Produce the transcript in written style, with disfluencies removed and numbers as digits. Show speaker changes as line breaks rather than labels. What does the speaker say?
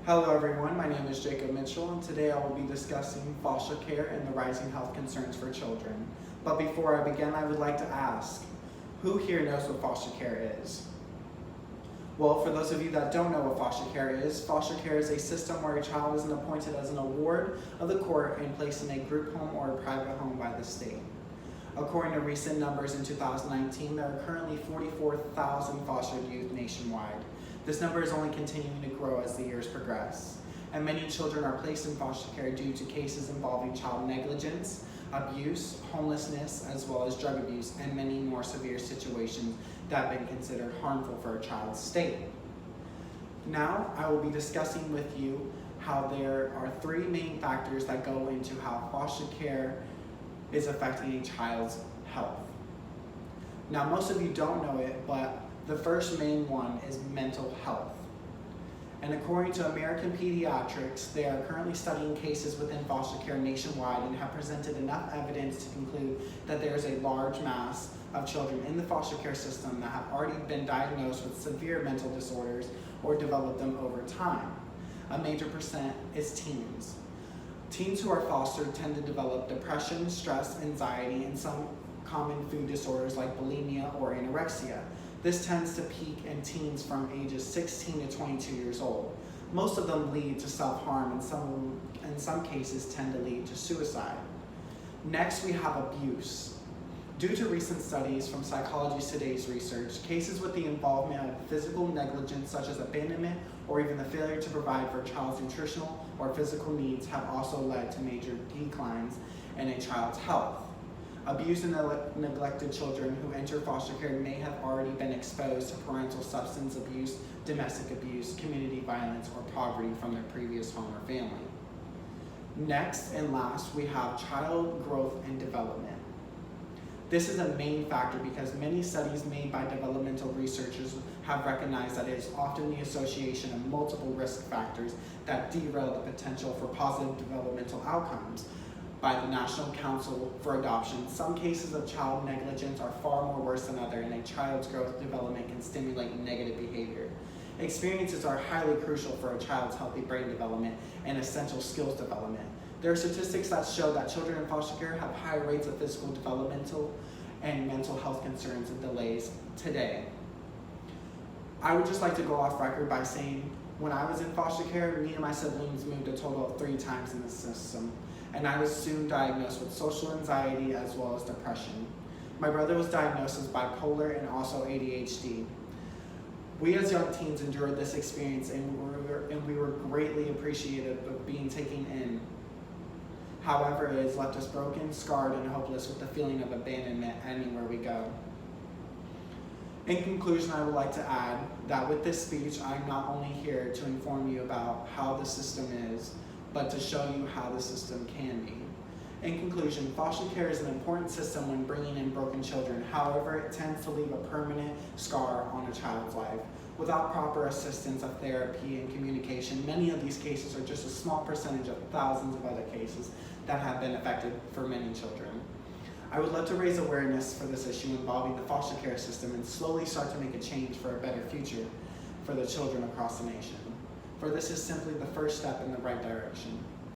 Hello everyone, my name is Jacob Mitchell and today I will be discussing foster care and the rising health concerns for children. But before I begin, I would like to ask, who here knows what foster care is? Well, for those of you that don't know what foster care is a system where a child is appointed as an award of the court and placed in a group home or a private home by the state. According to recent numbers in 2019, there are currently 44,000 fostered youth nationwide. This number is only continuing to grow as the years progress, and many children are placed in foster care due to cases involving child negligence, abuse, homelessness, as well as drug abuse, and many more severe situations that have been considered harmful for a child's state. Now, I will be discussing with you how there are three main factors that go into how foster care is affecting a child's health. Now, most of you don't know it, but the first main one is mental health. And according to American Pediatrics, they are currently studying cases within foster care nationwide and have presented enough evidence to conclude that there is a large mass of children in the foster care system that have already been diagnosed with severe mental disorders or developed them over time. A major percent is teens. Teens who are fostered tend to develop depression, stress, anxiety, and some common food disorders like bulimia or anorexia. This tends to peak in teens from ages 16 to 22 years old. Most of them lead to self-harm and in some cases tend to lead to suicide. Next, we have abuse. Due to recent studies from Psychology Today's research, cases with the involvement of physical negligence such as abandonment or even the failure to provide for a child's nutritional or physical needs have also led to major declines in a child's health. Abused and neglected children who enter foster care may have already been exposed to parental substance abuse, domestic abuse, community violence, or poverty from their previous home or family. Next and last, we have child growth and development. This is a main factor because many studies made by developmental researchers have recognized that it is often the association of multiple risk factors that derail the potential for positive developmental outcomes. By the National Council for Adoption, some cases of child negligence are far more worse than others, and a child's growth development can stimulate negative behavior. Experiences are highly crucial for a child's healthy brain development and essential skills development. There are statistics that show that children in foster care have high rates of physical, developmental, and mental health concerns and delays today. I would just like to go off record by saying, when I was in foster care, me and my siblings moved a total of 3 times in the system, and I was soon diagnosed with social anxiety as well as depression. My brother was diagnosed as bipolar and also ADHD. We as young teens endured this experience and we were greatly appreciative of being taken in. However, it has left us broken, scarred, and hopeless with the feeling of abandonment anywhere we go. In conclusion, I would like to add that with this speech, I'm not only here to inform you about how the system is, but to show you how the system can be. In conclusion, foster care is an important system when bringing in broken children. However, it tends to leave a permanent scar on a child's life. Without proper assistance of therapy and communication, many of these cases are just a small percentage of thousands of other cases that have been affected for many children. I would love to raise awareness for this issue involving the foster care system and slowly start to make a change for a better future for the children across the nation. For this is simply the first step in the right direction.